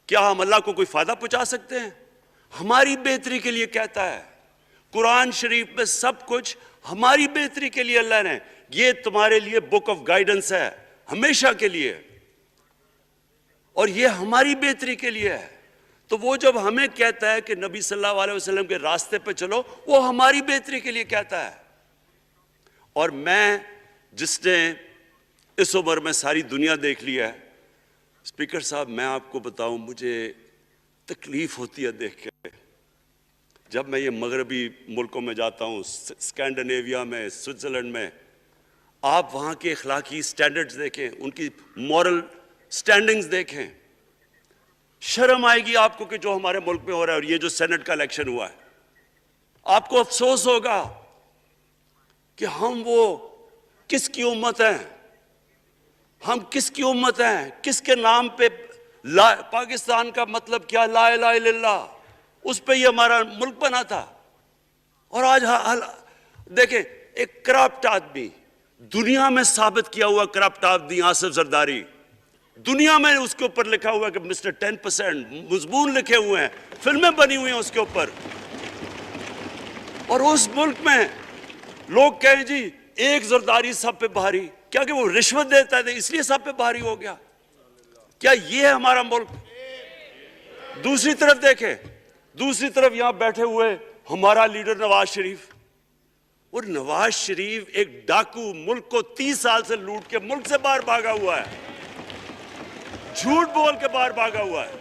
کیا ہم اللہ کو کوئی فائدہ پہنچا سکتے ہیں؟ ہماری بہتری کے لیے کہتا ہے قرآن شریف میں، سب کچھ ہماری بہتری کے لیے اللہ نے، یہ تمہارے لیے بک آف گائیڈنس ہے ہمیشہ کے لیے، اور یہ ہماری بہتری کے لیے ہے۔ تو وہ جب ہمیں کہتا ہے کہ نبی صلی اللہ علیہ وسلم کے راستے پہ چلو، وہ ہماری بہتری کے لیے کہتا ہے۔ اور میں، جس نے اس عمر میں ساری دنیا دیکھ لی ہے، اسپیکر صاحب میں آپ کو بتاؤں، مجھے تکلیف ہوتی ہے دیکھ کے، جب میں یہ مغربی ملکوں میں جاتا ہوں، اسکینڈینیویا میں، سوئٹزرلینڈ میں، آپ وہاں کے اخلاقی سٹینڈرڈز دیکھیں، ان کی مورل سٹینڈنگز دیکھیں، شرم آئے گی آپ کو کہ جو ہمارے ملک میں ہو رہا ہے۔ اور یہ جو سینٹ کا الیکشن ہوا ہے، آپ کو افسوس ہوگا کہ ہم وہ کس کی امت ہیں، ہم کس کی امت ہیں، کس کے نام پہ پاکستان کا مطلب کیا، لا الہ الا اللہ، اس پہ یہ ہمارا ملک بنا تھا۔ اور آج دیکھیں، ایک کرپٹ آدمی، دنیا میں ثابت کیا ہوا کرپٹ آدمی آصف زرداری، دنیا میں اس کے اوپر لکھا ہوا کہ مسٹر 10%، مضمون لکھے ہوئے ہیں، فلمیں بنی ہوئی ہیں اس کے اوپر، اور اس ملک میں لوگ کہیں جی ایک زرداری سب پہ بھاری، کیا کہ وہ رشوت دیتا ہے اس لیے سب پہ بھاری ہو گیا؟ کیا یہ ہے ہمارا ملک؟ دوسری طرف دیکھیں، دوسری طرف یہاں بیٹھے ہوئے ہمارا لیڈر نواز شریف، اور نواز شریف ایک ڈاکو، ملک کو 30 سال سے لوٹ کے ملک سے باہر بھاگا ہوا ہے، جھوٹ بول کے باہر بھاگا ہوا ہے۔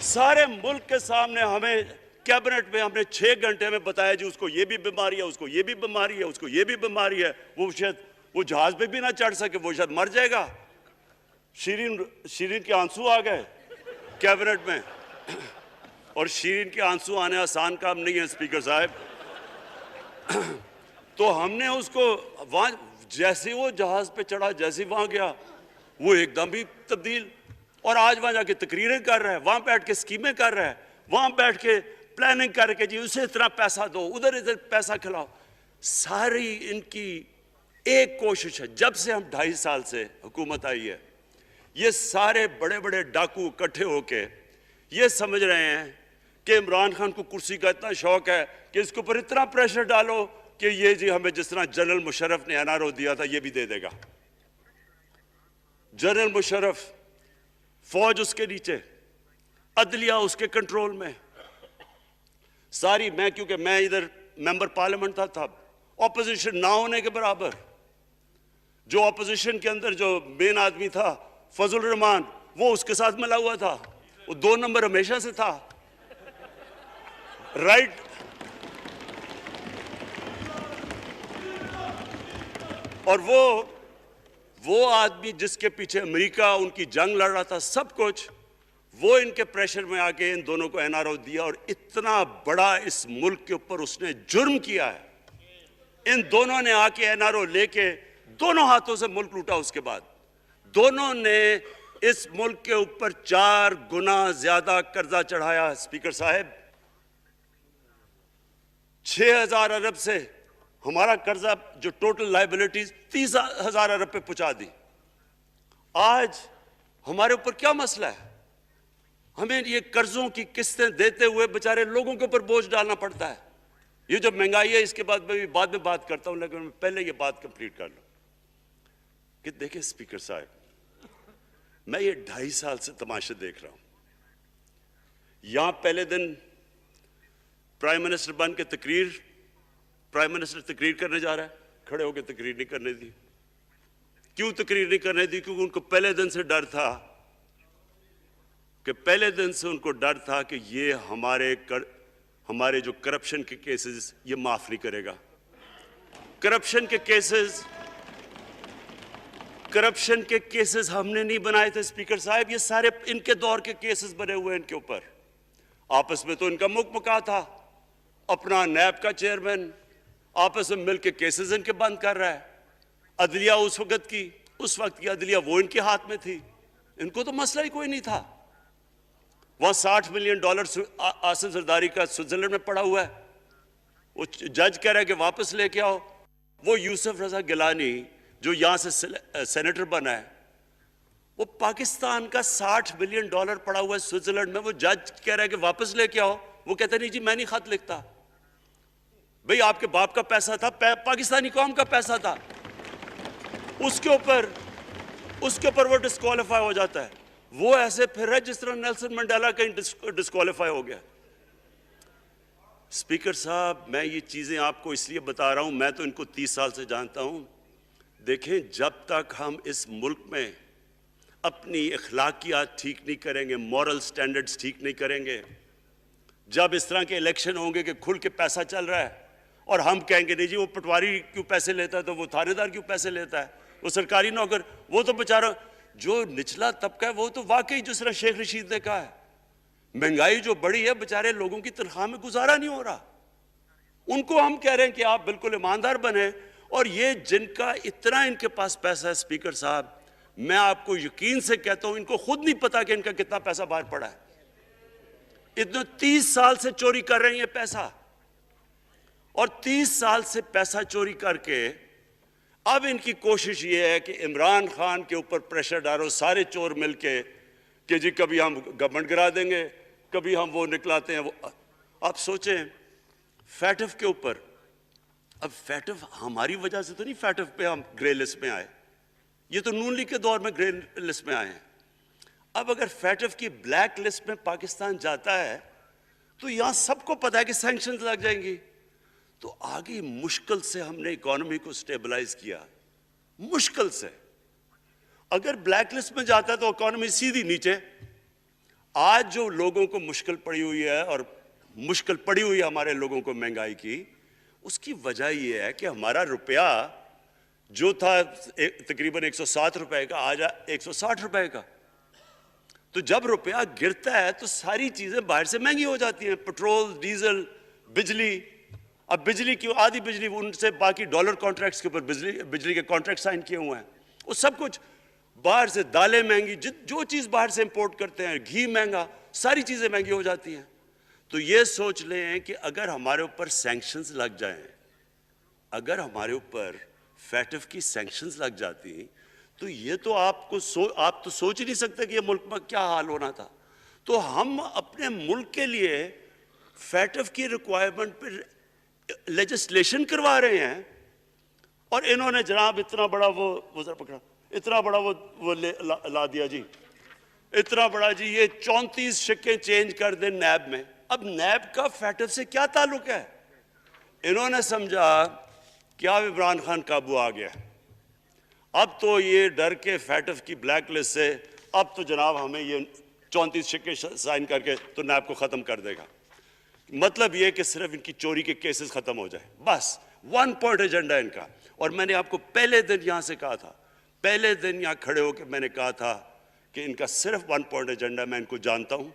سارے ملک کے سامنے ہمیں کیبنٹ میں ہم نے 6 گھنٹے میں بتایا جی اس کو یہ بھی بیماری ہے، اس کو یہ بھی بیماری ہے، اس کو یہ بھی بیماری ہے، وہ شاید وہ جہاز پہ بھی نہ چڑھ سکے، وہ شاید مر جائے گا۔ شیرین کے آنسو آ گئے کیبنٹ میں، اور شیرین کے آنسو آنے آسان کام نہیں ہے اسپیکر صاحب۔ تو ہم نے اس کو وہاں، جیسے وہ جہاز پہ چڑھا، جیسے وہاں گیا، وہ ایک دم بھی تبدیل، اور آج وہاں جا کے تقریریں کر رہا ہے، وہاں بیٹھ کے اسکیمیں کر رہا ہے، وہاں بیٹھ کے پلاننگ کر کے جی اسے اتنا پیسہ دو، ادھر پیسہ کھلاؤ۔ ساری ان کی ایک کوشش ہے، جب سے ہم 2.5 سال سے حکومت آئی ہے، یہ سارے بڑے بڑے ڈاکو اکٹھے ہو کے یہ سمجھ رہے ہیں کہ عمران خان کو کرسی کا اتنا شوق ہے کہ اس کے اوپر اتنا پریشر ڈالو کہ یہ جی ہمیں جس طرح جنرل مشرف نے NRO دیا تھا یہ بھی دے دے گا۔ جنرل مشرف، فوج اس کے نیچے، عدلیہ اس کے کنٹرول میں، ساری، میں کیونکہ میں ادھر ممبر پارلیمنٹ تھا، اپوزیشن نہ ہونے کے برابر، جو اپوزیشن کے اندر جو مین آدمی تھا فضل الرحمان، وہ اس کے ساتھ ملا ہوا تھا، وہ 2 نمبر ہمیشہ سے تھا، رائٹ۔ اور وہ آدمی جس کے پیچھے امریکہ ان کی جنگ لڑ رہا تھا، سب کچھ، وہ ان کے پریشر میں آ کے ان دونوں کو NRO دیا، اور اتنا بڑا اس ملک کے اوپر اس نے جرم کیا ہے۔ ان دونوں نے آ کے NRO لے کے دونوں ہاتھوں سے ملک لوٹا، اس کے بعد دونوں نے اس ملک کے اوپر 4 گنا زیادہ قرضہ چڑھایا۔ اسپیکر صاحب، 6,000 ارب سے ہمارا قرضہ جو ٹوٹل لائبلٹیز 30,000 ارب پہ پہنچا دی۔ آج ہمارے اوپر کیا مسئلہ ہے؟ ہمیں یہ قرضوں کی قسطیں دیتے ہوئے بیچارے لوگوں کے اوپر بوجھ ڈالنا پڑتا ہے۔ یہ جو مہنگائی ہے اس کے بعد میں بعد میں بات کرتا ہوں، لیکن میں پہلے یہ بات کمپلیٹ کر لوں کہ دیکھیں اسپیکر صاحب، میں یہ 2.5 سال سے تماشے دیکھ رہا ہوں۔ یہاں پہلے دن پرائم منسٹر بن کے پرائم منسٹر تقریر کرنے جا رہا ہے، کھڑے ہو کے تقریر نہیں کرنے دی۔ کیوں تقریر نہیں کرنے دی؟ کیونکہ ان کو پہلے دن سے ڈر تھا کہ یہ ہمارے جو کرپشن کے کیسز یہ معاف نہیں کرے گا۔ کرپشن کے کیسز ہم نے نہیں بنائے تھے اسپیکر صاحب، یہ سارے ان کے دور کے کیسز بنے ہوئے ان کے اوپر۔ آپس میں تو ان کا مکا تھا، اپنا نیب کا چیئرمین آپس میں مل کے کیسز ان کے بند کر رہا ہے۔ عدلیہ اس وقت کی عدلیہ وہ ان کے ہاتھ میں تھی، ان کو تو مسئلہ ہی کوئی نہیں تھا۔ وہاں $60 ملین آصف زرداری کا سوئٹزرلینڈ میں پڑا ہوا ہے، وہ جج کہہ رہا ہے کہ واپس لے کے آؤ۔ وہ یوسف رضا گیلانی جو یہاں سے سینیٹر بنا ہے، وہ پاکستان کا $60 بلین پڑا ہوا ہے سوئٹزرلینڈ میں، وہ جج کہہ رہا ہے کہ واپس لے کے آؤ، وہ کہتا نہیں جی میں نہیں خط لکھتا. بھئی آپ کے باپ کا پیسہ تھا، پاکستانی قوم کا پیسہ تھا، اس کے اوپر وہ ڈسکوالیفائی ہو جاتا ہے. وہ ایسے پھر رہا ہے جس طرح نیلسن منڈیلا کہیں ڈسکوالیفائی ہو گیا. اسپیکر صاحب میں یہ چیزیں آپ کو اس لیے بتا رہا ہوں، میں تو ان کو 30 سال سے جانتا ہوں. دیکھیں جب تک ہم اس ملک میں اپنی اخلاقیات ٹھیک نہیں کریں گے، مورل سٹینڈرڈز ٹھیک نہیں کریں گے، جب اس طرح کے الیکشن ہوں گے کہ کھل کے پیسہ چل رہا ہے اور ہم کہیں گے نہیں جی وہ پٹواری کیوں پیسے لیتا ہے تو وہ تھانے دار کیوں پیسے لیتا ہے، وہ سرکاری نوکر، وہ تو بیچارہ جو نچلا طبقہ ہے وہ تو واقعی جس طرح شیخ رشید نے کہا ہے مہنگائی جو بڑی ہے بیچارے لوگوں کی تنخواہ میں گزارا نہیں ہو رہا. ان کو ہم کہہ رہے ہیں کہ آپ بالکل ایماندار بنیں. اور یہ جن کا اتنا ان کے پاس پیسہ ہے اسپیکر صاحب، میں آپ کو یقین سے کہتا ہوں ان کو خود نہیں پتا کہ ان کا کتنا پیسہ باہر پڑا ہے. اتنے 30 سال سے چوری کر رہے ہیں یہ پیسہ، اور 30 سال سے پیسہ چوری کر کے اب ان کی کوشش یہ ہے کہ عمران خان کے اوپر پریشر ڈالو سارے چور مل کے کہ جی کبھی ہم گورنمنٹ گرا دیں گے، کبھی ہم وہ نکلاتے ہیں. آپ سوچیں فیٹف کے اوپر، اب فیٹف ہماری وجہ سے تو نہیں فیٹف پہ ہم گرے لسٹ میں آئے، یہ تو نون لیگ کے دور میں گرے لسٹ میں آئے ہیں. اب اگر فیٹف کی بلیک لسٹ میں پاکستان جاتا ہے تو یہاں سب کو پتا ہے کہ سینکشنز لگ جائیں گی. تو آگے مشکل سے ہم نے اکانومی کو سٹیبلائز کیا، مشکل سے. اگر بلیک لسٹ میں جاتا ہے تو اکانومی سیدھی نیچے. آج جو لوگوں کو مشکل پڑی ہوئی ہے، اور مشکل پڑی ہوئی ہے ہمارے لوگوں کو مہنگائی کی، اس کی وجہ یہ ہے کہ ہمارا روپیہ جو تھا تقریباً 107 روپے کا آج 160 روپے کا. تو جب روپیہ گرتا ہے تو ساری چیزیں باہر سے مہنگی ہو جاتی ہیں، پٹرول، ڈیزل، بجلی. اب بجلی کی آدھی بجلی ان سے باقی ڈالر کانٹریکٹس کے اوپر بجلی کے کانٹریکٹ سائن کیے ہوئے ہیں، وہ سب کچھ باہر سے. دالیں مہنگی، جو چیز باہر سے امپورٹ کرتے ہیں، گھی مہنگا، ساری چیزیں مہنگی ہو جاتی ہیں. تو یہ سوچ لیں کہ اگر ہمارے اوپر سینکشنز لگ جائیں، اگر ہمارے اوپر فیٹف کی سینکشنز لگ جاتی تو یہ تو آپ تو سوچ ہی نہیں سکتے کہ یہ ملک میں کیا حال ہونا تھا. تو ہم اپنے ملک کے لیے فیٹف کی ریکوائرمنٹ پہ لیجسلیشن کروا رہے ہیں، اور انہوں نے جناب اتنا بڑا وہ ذرا پکڑا، اتنا بڑا وہ لا دیا جی، اتنا بڑا جی، یہ 34 شکیں چینج کر دیں نیب میں. اب نیب کا فیٹف سے کیا تعلق ہے؟ انہوں نے سمجھا کہ اب عمران خان قابو آ گیا، اب تو یہ ڈر کے فیٹف کی بلیک لسٹ سے اب تو جناب ہمیں یہ 34 شکیں سائن کر کے تو نیب کو ختم کر دے گا. مطلب یہ کہ صرف ان کی چوری کے کیسز ختم ہو جائے، بس 1 پوائنٹ ایجنڈا ان کا. اور میں نے آپ کو پہلے دن یہاں سے کہا تھا، پہلے دن یہاں کھڑے ہو کے میں نے کہا تھا کہ ان کا صرف 1 پوائنٹ ایجنڈا، میں ان کو جانتا ہوں.